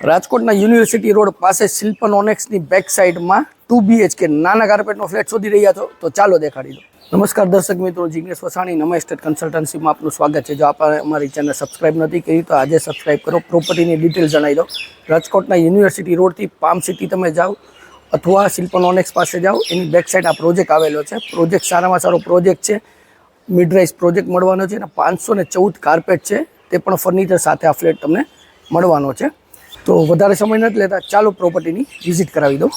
રાજકોટના university road પાસે શિલ્પનોનેક્સની back સાઈડમાં 2 BHK નાના કાર્પેટનો ફ્લેટ શોધી રહ્યા છો તો ચાલો દેખાડી દો। નમસ્કાર દર્શક મિત્રો, જિગ્નેશ વસાણી નમઃ એસ્ટેટ કન્સલ્ટન્સીમાં આપનું સ્વાગત છે। જો આપણે અમારી ચેનલ સબસ્ક્રાઇબ નથી કરી તો આજે સબસ્ક્રાઇબ કરો। પ્રોપર્ટીની ડિટેલ જણાવી દો। રાજકોટના યુનિવર્સિટી રોડથી પામ સિટી તમે જાઓ અથવા શિલ્પનોનેક્સ પાસે જાઓ, એની બેક સાઈડ આ પ્રોજેક્ટ આવેલો છે। પ્રોજેક્ટ સારામાં સારો પ્રોજેક્ટ છે, મિડ રાઇઝ પ્રોજેક્ટ મળવાનો છે અને 514 કાર્પેટ છે, તે પણ ફર્નિચર સાથે આ ફ્લેટ તમને મળવાનો છે। તો વધારે સમય નથી લેતા, ચાલો પ્રોપર્ટીની વિઝિટ કરાવી દો।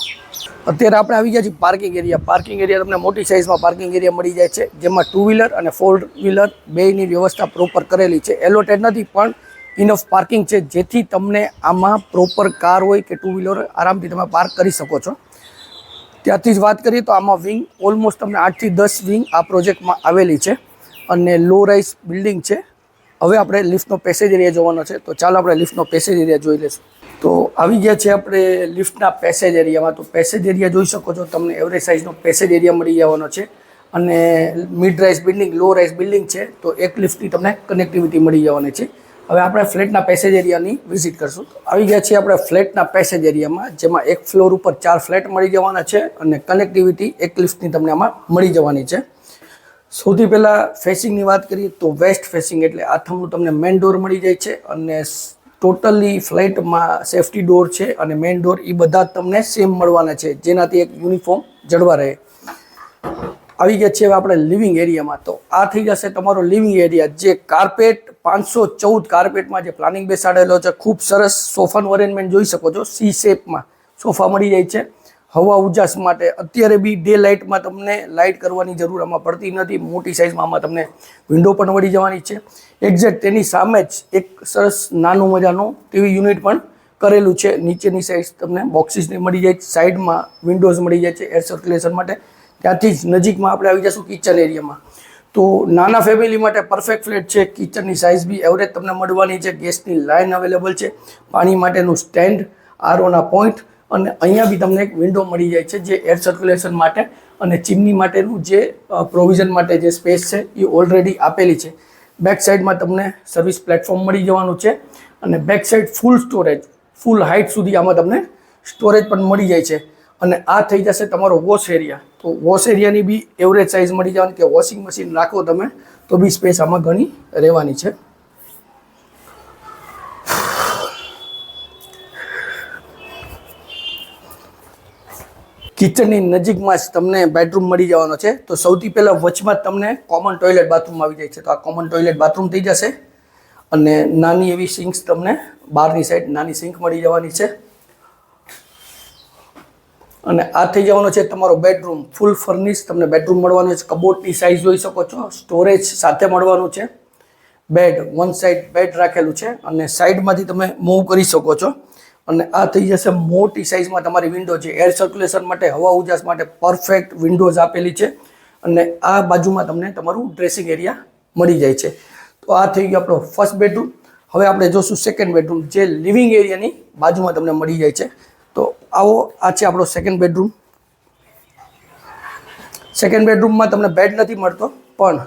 અત્યારે આપણે આવી ગયા છીએ પાર્કિંગ એરિયા। પાર્કિંગ એરિયા તમને મોટી સાઇઝમાં પાર્કિંગ એરિયા મળી જાય છે, જેમાં 2 વ્હીલર અને 4 વ્હીલર બેયની વ્યવસ્થા પ્રોપર કરેલી છે। એલોટેડ નથી પણ ઇનફ પાર્કિંગ છે, જેથી તમને આમાં પ્રોપર કાર હોય કે 2 વ્હીલર આરામથી તમે પાર્ક કરી શકો છો। ત્યાંથી જ વાત કરીએ તો આમાં વિંગ ઓલમોસ્ટ તમને 8 થી 10 વિંગ આ પ્રોજેક્ટમાં આવેલી છે અને લો રાઇઝ બિલ્ડિંગ છે। હવે આપણે લિફ્ટનો પેસેજ એરિયા જોવાનો છે, તો ચાલો આપણે લિફ્ટનો પેસેજ એરિયા જોઈ લઈશું। તો આવી ગયા છે આપણે લિફ્ટના પેસેજ એરિયામાં। તો પેસેજ એરિયા જોઈ શકો છો, તમને એવરેજ સાઇઝનો પેસેજ એરિયા મળી જવાનો છે અને મિડ રાઇઝ બિલ્ડિંગ, લો રાઇઝ બિલ્ડિંગ છે, તો એક લિફ્ટની તમને કનેક્ટિવિટી મળી જવાની છે। હવે આપણે ફ્લેટના પેસેજ એરિયાની વિઝિટ કરશું। આવી ગયા છીએ આપણે ફ્લેટના પેસેજ એરિયામાં, જેમાં એક ફ્લોર ઉપર 4 ફ્લેટ મળી જવાના છે અને કનેક્ટિવિટી એક લિફ્ટની તમને આમાં મળી જવાની છે। સૌથી પહેલાં ફેસિંગની વાત કરીએ તો વેસ્ટ ફેસિંગ એટલે આથમનું તમને મેઇન ડોર મળી જાય છે અને ટોટલી ફ્લેટમાં સેફ્ટી ડોર છે અને મેઇન ડોર એ બધા તમને સેમ મળવાના છે, જેનાથી એક યુનિફોર્મ જળવા રહે। આવી ગયા છે હવે આપણે લિવિંગ એરિયામાં। તો આ થઈ જશે તમારો લિવિંગ એરિયા, જે કાર્પેટ 514 કાર્પેટમાં જે પ્લાનિંગ બેસાડેલો છે। ખૂબ સરસ સોફાનું અરેન્જમેન્ટ જોઈ શકો છો, સી શેપમાં સોફા મળી જાય છે હવા ઉજાસ માટે। અત્યારે બી ડે લાઇટમાં તમને લાઇટ કરવાની જરૂર આમાં પડતી નથી, મોટી સાઇઝમાં આમાં તમને વિન્ડો પણ મળી જવાની છે। એક્ઝેક્ટ તેની સામે જ એક સરસ નાનું મજાનું ટીવી યુનિટ પણ કરેલું છે। નીચેની સાઈડ તમને બોક્સીસની મળી જાય, સાઈડમાં વિન્ડોઝ મળી જાય છે એર સર્ક્યુલેશન માટે। ત્યાંથી જ નજીકમાં આપણે આવી જઈશું કિચન એરિયામાં। તો નાના ફેમિલી માટે પરફેક્ટ ફ્લેટ છે। કિચનની સાઇઝ બી એવરેજ તમને મળવાની છે, ગેસની લાઇન અવેલેબલ છે, પાણી માટેનું સ્ટેન્ડ, આરઓના પોઈન્ટ અને અહીંયા બી તમને એક વિન્ડો મળી જાય છે, જે એર સર્ક્યુલેશન માટે અને ચીમની માટેનું જે પ્રોવિઝન માટે જે સ્પેસ છે એ ઓલરેડી આપેલી છે। બેક સાઈડમાં તમને સર્વિસ પ્લેટફોર્મ મળી જવાનું છે અને બેક સાઈડ ફૂલ સ્ટોરેજ, ફૂલ હાઇટ સુધી આમાં તમને સ્ટોરેજ પણ મળી જાય છે। અને આ થઈ જશે તમારો વોશ એરિયા। તો વોશ એરિયાની બી એવરેજ સાઇઝ મળી જવાની, કે વોશિંગ મશીન રાખો તમે તો બી સ્પેસ આમાં ઘણી રહેવાની છે। કિચનની નજીકમાં જ તમને બેડરૂમ મળી જવાનો છે। તો સૌથી પહેલાં વચમાં જ તમને કોમન ટોયલેટ બાથરૂમ આવી જાય છે। તો આ કોમન ટોયલેટ બાથરૂમ થઈ જશે અને નાની એવી સિંક્સ તમને બહારની સાઈડ નાની સિંક મળી જવાની છે અને આ થઈ જવાનો છે તમારો બેડરૂમ। ફૂલ ફર્નિશ તમને બેડરૂમ મળવાનું છે। કબોર્ડની સાઇઝ જોઈ શકો છો, સ્ટોરેજ સાથે મળવાનું છે। બેડ વન સાઈડ બેડ રાખેલું છે અને સાઈડમાંથી તમે મૂવ કરી શકો છો અને આ થઈ જશે મોટી સાઇઝમાં તમારી વિન્ડો છે, એર સર્ક્યુલેશન માટે, હવા ઉજાસ માટે પરફેક્ટ વિન્ડોઝ આપેલી છે અને આ બાજુમાં તમને તમારું ડ્રેસિંગ એરિયા મળી જાય છે। તો આ થઈ ગયો આપણો ફર્સ્ટ બેડરૂમ। હવે આપણે જોશું સેકન્ડ બેડરૂમ, જે લિવિંગ એરિયાની બાજુમાં તમને મળી જાય છે। તો આવો, આ છે આપણો સેકન્ડ બેડરૂમ। સેકન્ડ બેડરૂમમાં તમને બેડ નથી મળતો પણ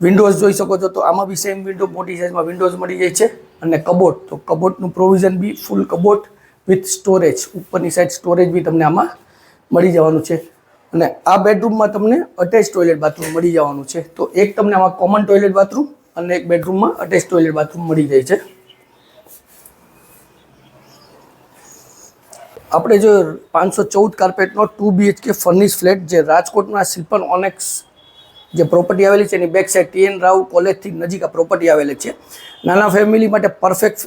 વિન્ડોઝ જોઈ શકો છો, તો આમાં બી સેમ વિન્ડો, મોટી સાઇઝમાં વિન્ડોઝ મળી જાય છે અને કબોર્ડ, તો કબોર્ડનું પ્રોવિઝન બી ફૂલ કબોર્ડ વિથ સ્ટોરેજ, ઉપરની સાઈડ સ્ટોરેજ બી તમને આમાં મળી જવાનું છે અને આ બેડરૂમમાં તમને અટેચ ટોયલેટ બાથરૂમ મળી જવાનું છે। તો એક તમને આમાં કોમન ટોયલેટ બાથરૂમ અને એક બેડરૂમમાં અટેચ ટોયલેટ બાથરૂમ મળી જાય છે। આપણે જો 514 કાર્પેટનો 2 BHK ફર્નિશ ફ્લેટ, જે રાજકોટના શિલ્પનોનેક્સ જે પ્રોપર્ટી આવેલી છે એની બેક સાઈડ TN રાવ કોલેજથી નજીક આ પ્રોપર્ટી આવેલી છે। નાના ફેમિલી માટે પરફેક્ટ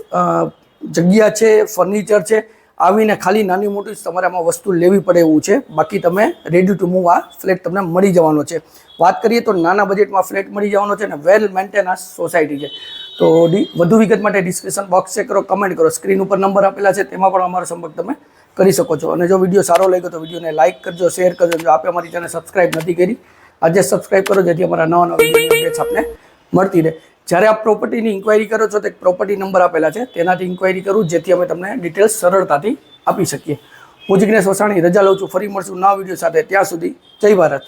જગ્યા છે, ફર્નિચર છે। આવીને ખાલી નાની મોટી તમારે આમાં વસ્તુ લેવી પડે એવું છે, બાકી તમે રેડી ટુ મૂવ આ ફ્લેટ તમને મળી જવાનો છે। વાત કરીએ તો નાના બજેટમાં ફ્લેટ મળી જવાનો છે અને વેલ મેન્ટેનન્સ સોસાયટી છે। તો વધુ વિગત માટે ડિસ્ક્રિપ્શન બોક્સ ચેક કરો, કમેન્ટ કરો, સ્ક્રીન ઉપર નંબર આપેલા છે તેમાં પણ અમારો સંપર્ક તમે કરી શકો છો। અને જો વિડીયો સારો લાગ્યો તો વિડીયોને લાઇક કરજો, શેર કરજો। જો આપે અમારી ચેનલ સબસ્ક્રાઇબ નથી કરી, આજે સબસ્ક્રાઇબ કરો, જેથી અમારા નવા વિડીયોની અપડેટ્સ આપને મળતી રહે। જ્યારે આપ પ્રોપર્ટીની ઇન્ક્વાયરી કરો છો તો એક પ્રોપર્ટી નંબર આપેલા છે, તેનાથી ઇન્ક્વાયરી કરું, જેથી અમે તમને ડિટેલ્સ સરળતાથી આપી શકીએ। હું જિગ્નેશ વસાણી રજા લઉં છું, ફરી મળશું નવા વિડીયો સાથે। ત્યાં સુધી જય ભારત।